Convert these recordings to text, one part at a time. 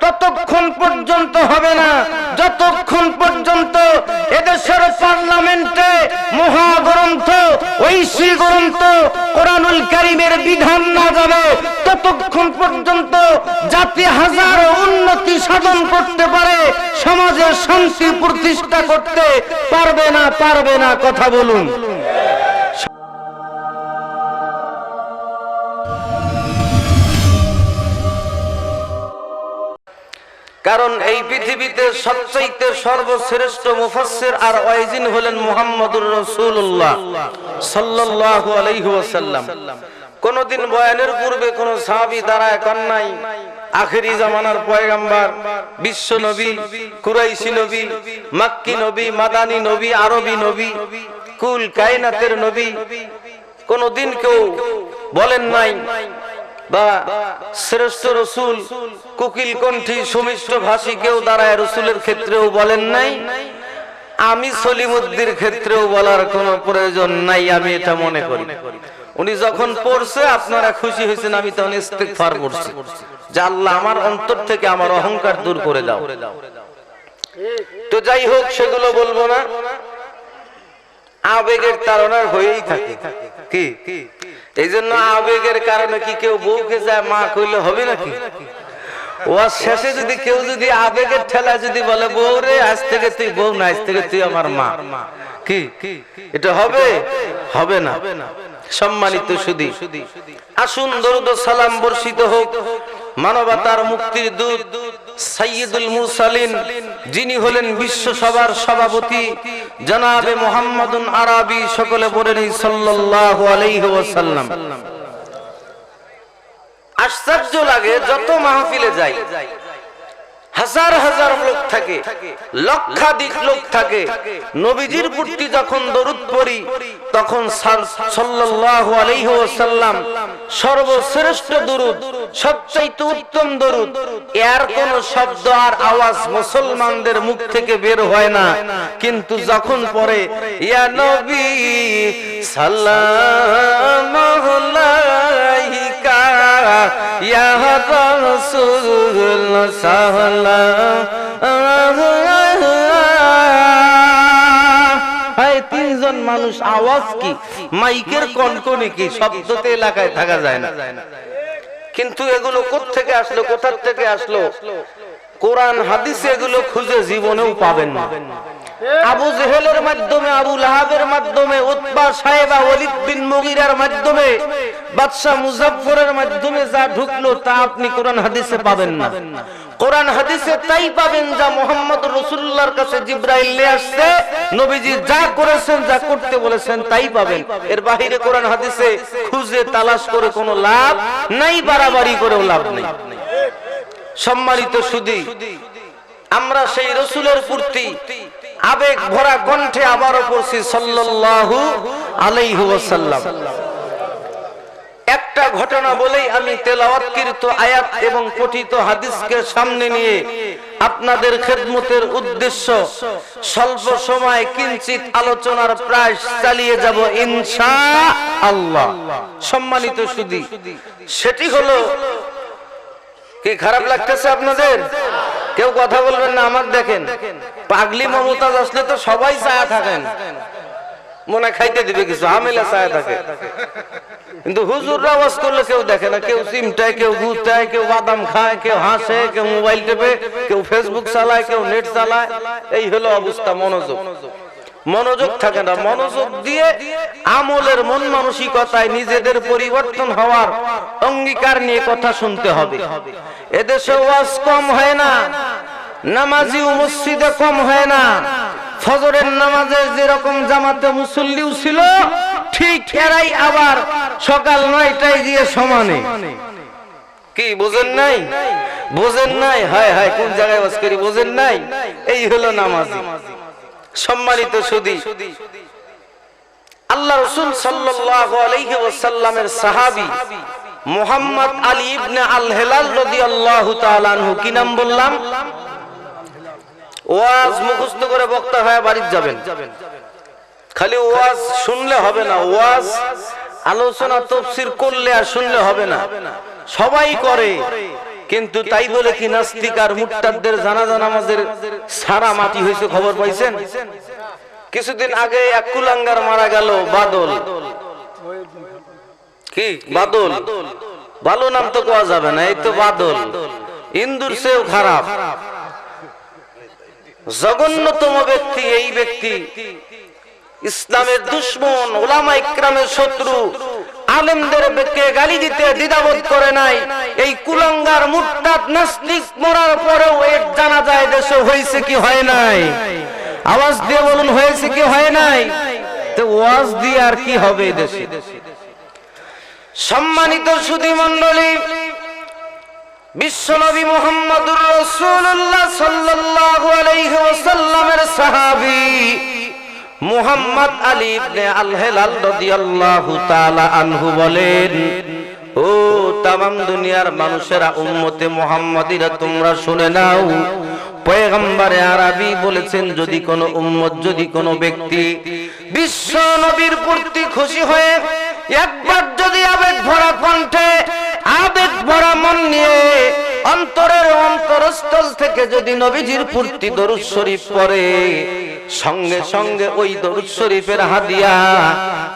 ততক্ষণ পর্যন্ত হবে না যতক্ষণ পর্যন্ত এদেশের পার্লামেন্টে মহাগ্রন্থ ঐশী গ্রন্থ কোরআনুল কারীমের বিধান না যাবে, ততক্ষণ পর্যন্ত জাতি হাজার উন্নতি সাধন করতে পারে, সমাজে শান্তি প্রতিষ্ঠা করতে পারবে না কথা বলুন। কারণ এই পৃথিবীতে সবচাইতে সর্বশ্রেষ্ঠ মুফাসসির আর ওয়াইজিন হলেন মুহাম্মদুর রাসূলুল্লাহ সাল্লাল্লাহু আলাইহি ওয়াসাল্লাম। কোনদিন বয়ানের পূর্বে কোন সাহাবী দাঁড়ায় কান নাই আখেরি জামানার পয়গম্বর, বিশ্ব নবী, কুরাইশি নবী, মক্কি নবী, মাদানী নবী, আরবী নবী, কুল কায়নাতের নবী, কোনদিন কেউ বলেন নাই। বা শ্রেষ্ঠ রসুল কোকিল কণ্ঠী সুমিষ্ট ভাষী কেউ দাঁড়ায় রসুলের ক্ষেত্রেও বলেন নাই। আমি সলিমুদ্দির ক্ষেত্রেও বলার কোনো প্রয়োজন নাই, আমি এটা মনে করি। উনি যখন পড়ছে আপনারা খুশি হয়েছেন, আমি তখন ইস্তিগফার করছি যে আল্লাহ আমার অন্তর থেকে আমার অহংকার দূর করে দাও। তো যাই হোক, সেগুলো বলবো না। আবেগের তাড়নার হয়েই থাকে কি, এই জন্য আবেগের কারণে কি কেউ বউকে যায় মা কইলে হবে নাকি? ওয়াজ শেষে যদি কেউ যদি আবেগের ঠেলা যদি বলে বউ রে আজ থেকে তুই বউ না, আজ থেকে তুই আমার মা, কি এটা হবে? হবে না। সম্মানিত সুধী, আসুন দরুদ ও সালাম বর্ষিত হোক মানবতার মুক্তির দূত সাইয়্যিদুল মুরসালিন, যিনি হলেন বিশ্ব সভার সভাপতি জনাবে মুহাম্মাদুন আরাবী, সকলে বলেন সাল্লাল্লাহু আলাইহি ওয়াসাল্লাম। আশ্চর্য লাগে, যত মাহফিলে যাই হাজার হাজার লোক থাকে, লক্ষাধিক লোক থাকে, নবীজির প্রতি যখন দরুদ পড়ি তখন সাল্লাল্লাহু আলাইহি ওয়াসাল্লাম সর্বশ্রেষ্ঠ দরুদ, সবচাইতে উত্তম দরুদ, এর কোন শব্দ আর আওয়াজ মুসলমানদের মুখ থেকে বের হয় না। কিন্তু যখন পড়ে ইয়া নবী সাল্লাল্লাহু আলাইকা ইয়া রাসূল সাল্লাল্লাহু আলাইহি, তিনজন মানুষ আওয়াজ কি, মাইকের কনকনে কি, শব্দতে এলাকায় থাকা যায় না। কিন্তু এগুলো কোত্থেকে আসলো, কোথার থেকে আসলো? কোরআন হাদিসে এগুলো খুঁজে জীবনেও পাবেন না। আবু জেহেলের মাধ্যমে, আবু লাহাবের মাধ্যমে, উতবা সাহেবা ওয়ালিদ বিন মুগীরার মাধ্যমে, বাদশা মুজাফফরের মাধ্যমে যা ঢুকলো তা আপনি কোরআন হাদিসে পাবেন না। কোরআন হাদিসে তাই পাবেন যা মুহাম্মদুর রাসূলুল্লাহর কাছে জিবরাইল নিয়ে আসছে, নবীজি যা করেছেন, যা করতে বলেছেন তাই পাবেন। এর বাইরে কোরআন হাদিসে খুঁজে তালাশ করে কোনো লাভ নাই, বাড়াবাড়ি করেও লাভ নেই। সম্মানিত সুধী, আমরা সেই রাসূলের প্রতি আবেগ ভরা কণ্ঠে আবারও পড়ছি সাল্লাল্লাহু আলাইহি ওয়াসাল্লাম। একটা ঘটনা বলেই আমি তেলাওয়াতকৃত আয়াত এবং পঠিত হাদিসকে সামনে নিয়ে আপনাদের খেদমতের উদ্দেশ্য স্বল্প সময় কিঞ্চিত আলোচনার প্রায় চালিয়ে যাব ইনশাআল্লাহ। সম্মানিত সুধী, সেটি হলো, কি খারাপ লাগতেছে আপনাদের? কেউ কথা বলবেন না, আমাকে দেখেন। পাগলি মমতাজ আসলে তো সবাই ছায়া থাকেন, মনে খাইতে দিবে কিছু, আমেলা ছায়া থাকে। কিন্তু হুজুররা ওয়াজ করলে কেউ দেখে না, কেউ চিমটায়, কেউ গুতায়, কেউ বাদাম খায়, কেউ হাসে, কেউ মোবাইল টেপে, কেউ ফেসবুক চালায়, কেউ নেট চালায়। এই হলো অবস্থা। মনোযোগ থাকে না। মনোযোগ দিয়ে আমলের মন মানসিকতায় নিজেদের পরিবর্তন হওয়ার অঙ্গীকার নিয়ে কথা শুনতে হবে। এদেশে ওয়াজ কম হয় না, নামাজি মসজিদে কম হয় না। ফজরের নামাজে যেরকম জামাতে মুসল্লিও ছিল, ঠিক এরাই আবার সকাল 9টায় গিয়ে সমানে। কি বোঝেন নাই? বোঝেন নাই? হায় হায়, কোন জায়গায় ওয়াজ করি বোঝেন নাই? এই হলো নামাজি। সম্মানিত সুধী, আল্লাহ রাসূল সাল্লাল্লাহু আলাইহি ওয়াসাল্লামের সাহাবী মুহাম্মদ আলী ইবনে আল হেলাল রাদিয়াল্লাহু তাআলা আনহু, কি নাম বললাম? ওয়াজ মুখস্থ করে বক্তা হয়ে বাড়ি যাবেন। খালি ওয়াজ শুনলে হবে না, ওয়াজ আলোচনা তাফসীর করলে আর শুনলে হবে না। সবাই করে, কিন্তু তাই বলে কি নাস্তিক আর মুরতাদদের জানাজা নামাজের সারা মাটি হয়েছে খবর পাইছেন? কিছুদিন আগে এক কুলাঙ্গার মারা গেল, বাদল। কি বাদল? ভালো নাম তো কোয়া যাবে না, এই তো বাদল। ইন্দুর চেয়েও খারাপ, জঘন্যতম ব্যক্তি এই ব্যক্তি। ইসলামের দুশমন, উলামা ইকরামের শত্রু, আলেমদেরকে গালি দিতে দ্বিধাবোধ করে নাই। এই কুলাঙ্গার মুরতাদ নাস্তিক মরার পরেও এক জানাজায় দেশে হয়েছে কি হয় নাই? আওয়াজ দিয়ে বলুন, হয়েছে কি হয় নাই? তো ওয়াজ দিয়ে আর কি হবে দেশে? সম্মানিত সুধী মণ্ডলী, বিশ্বনবী মুহাম্মদুর রাসূলুল্লাহ সাল্লাল্লাহু আলাইহি ওয়াসাল্লামের সাহাবী মুহাম্মদ আলী ইবনে আল হেলাল রাদিয়াল্লাহু তাআলা আনহু বলেন, ও তামাম দুনিয়ার মানুষেরা, উম্মতে মুহাম্মাদিরা, তোমরা শুনে নাও। পয়গম্বরে আরবী বলেছেন, যদি কোনো উম্মত, যদি কোনো ব্যক্তি বিশ্ব নবীর প্রতি খুশি হয়ে একবার যদি আবেগ ভরা কণ্ঠে, আবেগ ভরা মন নিয়ে অন্তরের অন্তরস্থল থেকে যদি নবীজির প্রতি দরুদ শরীফ পড়ে, সঙ্গে সঙ্গে ওই দরুদ শরীফের হাদিয়া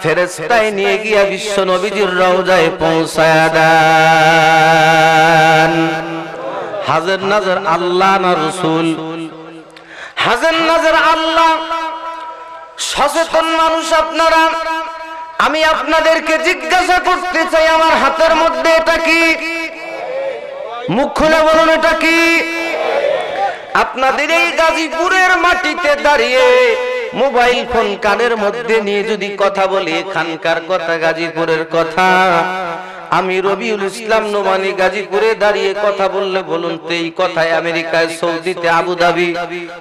ফেরেশতায় নিয়ে গিয়া বিশ্ব নবীজির রওজায় পৌঁছায়া দেন। হাজার নাজার আল্লাহ না রাসূল? হাজার নাজার আল্লাহ। সচেতন মানুষ আপনারা, আমি আপনাদেরকে জিজ্ঞাসা করতে চাই, আমার হাতের মধ্যে এটা কি? মুখ খুলে বলুন, এটা কি? আপনাদের এই গাজীপুরের মাটিতে দাঁড়িয়ে মোবাইল ফোন কানের মধ্যে নিয়ে যদি কথা বলি, এখানকার কথা, গাজীপুরের কথা, আমি রবিউল ইসলাম নোমানী গাজীপুরে দাঁড়িয়ে কথা বললে বলুন তো এই কথায় আমেরিকায়, সৌদিতে, আবুধাবি,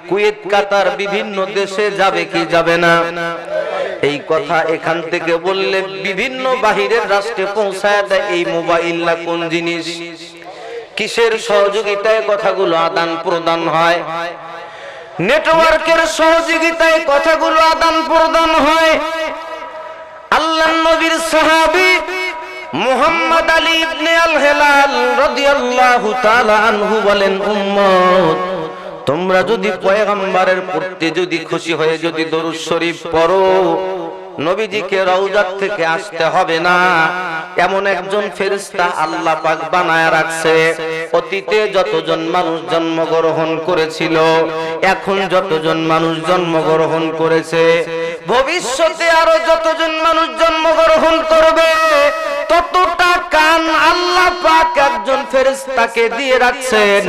কুয়েত, কাতার, বিভিন্ন দেশে যাবে কি যাবে না? এই কথা এখান থেকে বললে বিভিন্ন বাহিরের রাষ্ট্রে পৌঁছায় দেয় এই মোবাইল না কোন জিনিস? কিসের সহযোগিতায় কথাগুলো আদান প্রদান হয়? নেটওয়ার্কের সহযোগিতায় কথাগুলো আদান প্রদান হয়। আল্লাহর নবীর সাহাবী মুহাম্মদ আলী ইবনে আল হেলাল রাদিয়াল্লাহু তাআলা আনহু বলেন, উম্মত, তোমরা যদি পয়গম্বরের প্রতি যদি খুশি হয়ে যদি দরুদ শরীফ পড়ো, নবীজিকে রওজাত থেকে আসতে হবে না, এমন একজন ফেরেশতা আল্লাহ পাক বানায়া রাখছে। অতীতে যতজন মানুষ জন্মগ্রহণ করেছিল, এখন যতজন মানুষ জন্মগ্রহণ করেছে, ভবিষ্যতে আরো যতজন মানুষ জন্মগ্রহণ করবে, ততটা কান আল্লাহ পাক একজন ফেরেশতাকে দিয়ে রাখছেন।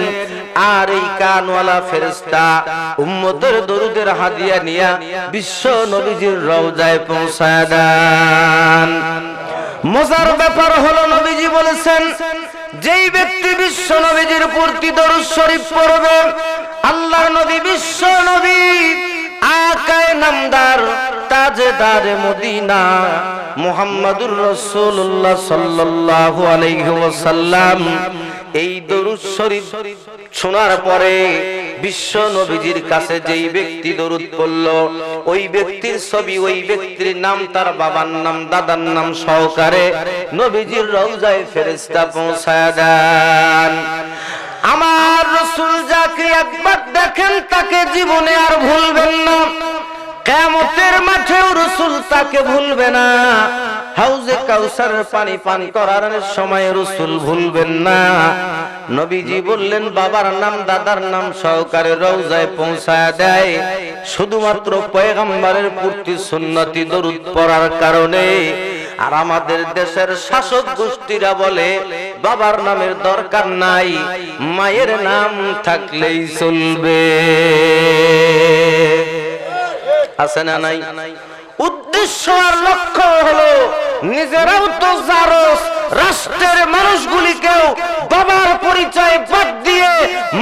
আর এই কানওয়ালা ফেরেশতা উম্মতের দরুদের হাদিয়া নিয়া বিশ্ব নবীজির রওজায় পৌঁছায় দেন। মজার ব্যাপার হলো, নবীজি বলেছেন, যেই ব্যক্তি বিশ্ব নবীজির প্রতি দরুদ শরীফ পড়বে, আল্লাহর নবী, বিশ্ব নবী, আকায়ে নামদার, তাজদারে মদিনা মুহাম্মাদুর রাসূলুল্লাহ সাল্লাল্লাহু আলাইহি ওয়াসাল্লাম এই দরুদ শরীফ শোনার পরে বিশ্ব নবীজির কাছে যেই ব্যক্তি দরুদ পড়ল, ওই ব্যক্তির ছবি, ওই ব্যক্তির নাম, তার বাবার নাম, দাদার নাম সহকারে নবীজির রওজায় ফেরেশতা পৌঁছায় দেন। আমার রাসূল যাকে একবার দেখেন তাকে জীবনে আর ভুলবেন না। কিয়ামতের মাঠেও রাসূল তাকে ভুলবে না। হাউজে কাউসারের পানি পান করার সময় রাসূল ভুলবেন না। নবীজি বললেন, বাবার নাম, দাদার নাম সহকারে রওজায় পৌঁছায় দেয় শুধুমাত্র পয়গম্বরের প্রতি সুন্নতি দরুদ পড়ার কারণে। আর আমাদের দেশের শাসক গোষ্ঠীরা বলে বাবার নামের দরকার নাই, মায়ের নাম থাকলেই চলবে। আছে না নাই? উদ্দেশ্য আর লক্ষ্য হলো নিজেরাও তো জারস, রাষ্ট্রের মানুষগুলিকেও বাবার পরিচয় বাদ দিয়ে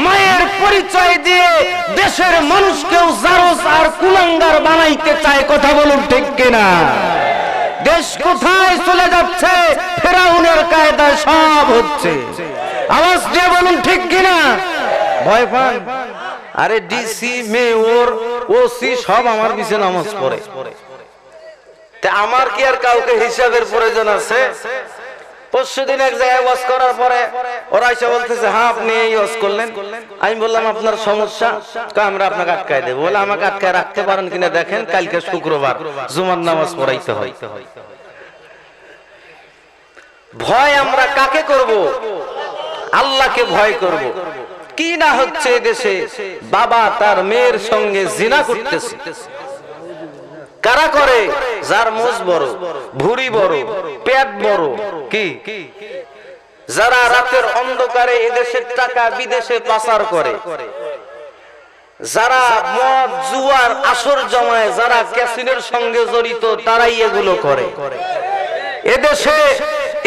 মায়ের পরিচয় দিয়ে দেশের মানুষকেও জারস আর কুলাঙ্গার বানাইতে চায়। কথা বলুন ঠিক কিনা? দেশ কোথায় চলে যাচ্ছে? ফেরাউনের কায়দায় সব হচ্ছে। আওয়াজ দিয়ে বলুন ঠিক কিনা? ভয় পান? আরে ডিসি, মেয়র, ওসি সব আমার পিছনে নামাজ পড়ে, তা আমার কি আর কাউকে হিসাবের প্রয়োজন আছে? পরশুদিন এক জায়গায় ওয়াজ করার পরে ওরা এসে বলতেছে হ্যাঁ আপনি এই ওয়াজ করলেন। আমি বললাম আপনার সমস্যা? আমরা আপনাকে আটকায় দেবো। বলে আমাকে আটকায় রাখতে পারেন কিনা দেখেন, কালকে শুক্রবার জুমার নামাজ পড়াইতে হয়। ভয় আমরা কাকে করব? আল্লাহকে ভয় করব। কি না হচ্ছে দেশে, বাবা তার মেয়ের সঙ্গে জিনা করতেছে। কারা করে? যার মোজ বড়, ভুঁড়ি বড়, পেট বড়। কি যারা রাতের অন্ধকারে এদেশের টাকা বিদেশে পাচার করে, যারা মদ জুয়ার আসর জমায়, যারা ক্যাসিনোর সঙ্গে জড়িত, তারাই এগুলো করে।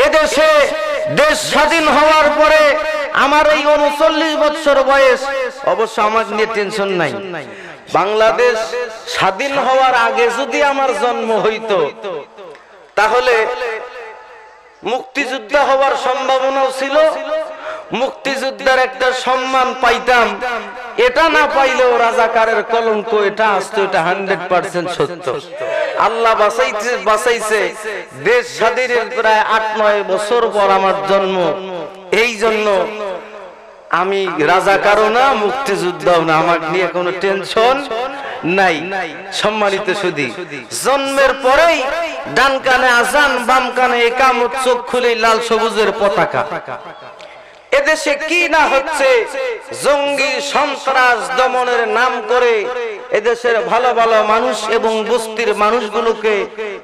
এদেশে দেশ স্বাধীন হওয়ার পরে আমার এই 39 বছর বয়স, অবশ্য আমার নিয়ে টেনশন নাই। বাংলাদেশ স্বাধীন হওয়ার আগে যদি আমার জন্ম হইতো তাহলে মুক্তিযোদ্ধা হওয়ার সম্ভাবনাও ছিল, মুক্তিযোদ্ধার একটা সম্মান পাইতাম। এটা না পাইলেও রাজাকারের কলঙ্ক এটা আসতো, এটা 100% সত্য। আল্লাহ বাঁচাইছে। দেশ স্বাধীনের প্রায় 8-9 বছর পর আমার জন্ম। এই জন্য আমি রাজাকারও না, মুক্তিযোদ্ধাও না, আমার নিয়ে কোনো টেনশন নাই। সম্মানিত সুধী, জন্মের পরেই ডান কানে আজান, বাম কানে ইকামত, চোখ খুলেই লাল সবুজের পতাকা। এদেশে কি না হচ্ছে, জঙ্গি সন্ত্রাস দমনের নাম করে এদেশের ভালো ভালো মানুষ এবং বস্তির মানুষগুলোকে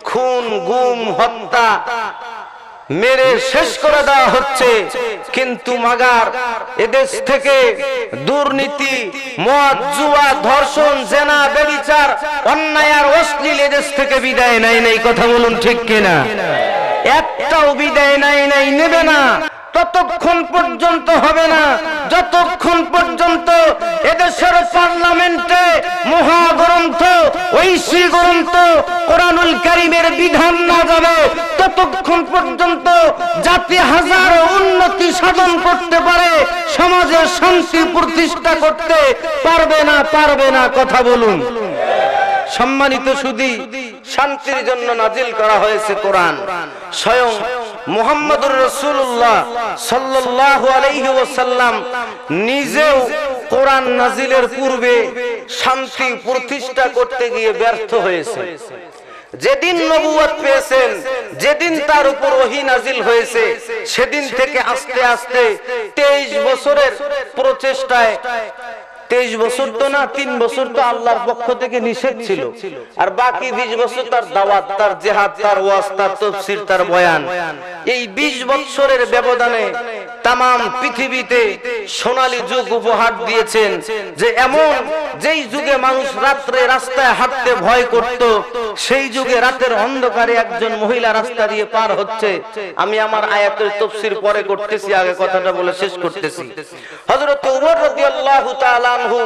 খুন, গুম, হত্যা, মেরে শেষ করে দেওয়া হচ্ছে। কিন্তু মাগার এদেশ থেকে দুর্নীতি, মদ, জুয়া, ধর্ষণ, জেনা, ব্যভিচার, অন্যায় আর অশ্লীল এদেশ থেকে বিদায় নাই। কথা বলুন ঠিক কিনা? একটাও বিদায় নাই, নেবে না। ততক্ষণ পর্যন্ত হবে না যতক্ষণ পর্যন্ত এদেশের পার্লামেন্টে মহাগ্রন্থ, ঐশী গ্রন্থ কোরআনুল কারীমের বিধান না যাবে, ততক্ষণ পর্যন্ত জাতি হাজারো উন্নতি সাধন করতে পারে, সমাজে শান্তি প্রতিষ্ঠা করতে পারবে না। কথা বলুন। সম্মানিত সুধী, শান্তির জন্য নাজিল করা হয়েছে কোরআন। স্বয়ং মুহাম্মদুর রাসূলুল্লাহ সাল্লাল্লাহু আলাইহি ওয়াসাল্লাম নিজেও কোরআন নাজিলের পূর্বে শান্তি প্রতিষ্ঠা করতে গিয়ে ব্যর্থ হয়েছে। যেদিন নবুয়ত পেয়েছেন, যেদিন তার উপর ওহী নাজিল হয়েছে, সেদিন থেকে আস্তে আস্তে 23 বছরের প্রচেষ্টায়, 23 বছর তো না, 3 বছর তো আল্লাহর পক্ষ থেকে নিষেধ ছিল, আর বাকি 20 বছর তার দাওয়াত, তার জিহাদ, তার ওয়াজ, তার তাফসীর, তার বয়ান। এই 20 বছরের ব্যবধানে তামাম পৃথিবীতে সোনালী যুগ উপহার দিয়েছেন। যে এমন যেই যুগে মানুষ রাত্রে রাস্তায় হাঁটতে ভয় করত, সেই যুগে রাতের অন্ধকারে একজন মহিলা রাস্তা দিয়ে পার হচ্ছে। আমি আমার আয়াতের তাফসীর পরে করতেছি, আগে কথাটা বলে শেষ করতেছি। হযরত ওমর রাদিয়াল্লাহু তাআলা আনহু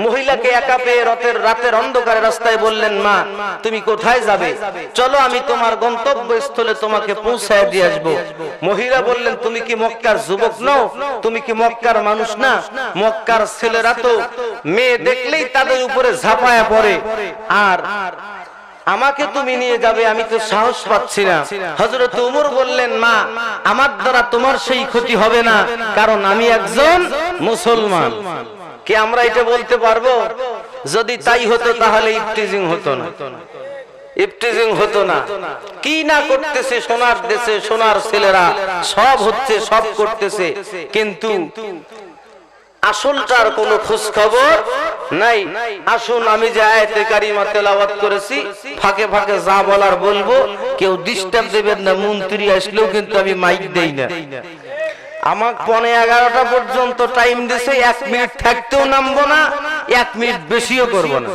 মহিলাকে একা পেয়ে রাতের অন্ধকারে রাস্তায় বললেন, মা তুমি কোথায় যাবে? চলো আমি তোমার গন্তব্যস্থলে তোমাকে পৌঁছায় দিয়ে আসবো। মহিলা বললেন, তুমি কি মক্কার যুবক নও? তুমি কি মক্কার মানুষ না? মক্কার ছেলেরা তো মেয়ে দেখলেই তাদের উপরে ঝাঁপায়া পড়ে, আর আমাকে তুমি নিয়ে যাবে, আমি তো সাহস পাচ্ছি না। হযরত ওমর বললেন, মা আমার দ্বারা তোমার সেই ক্ষতি হবে না, কারণ আমি একজন মুসলমান। কি আমরা এটা বলতে পারবো? যদি তাই হতো তাহলে ইফতিজিং হতো না। কি না করতেছে সোনার দেশে, সোনার ছেলেরা সব হচ্ছে, সব করতেছে, কিন্তু আসলটার কোনো খোঁজ খবর নাই। আসুন আমি যে আয়াতে কারিমা তেলাওয়াত করেছি, ফাঁকে ফাঁকে যা বলার বলবো, কেউ ডিস্টার্ব দেবেন না। মন্ত্রী আসলেও কিন্তু আমি মাইক দেই না। আমাকে 11:15 পর্যন্ত টাইম দিছে, 1 মিনিট থাকতেও নামবো না, 1 মিনিট বেশিও করবো না।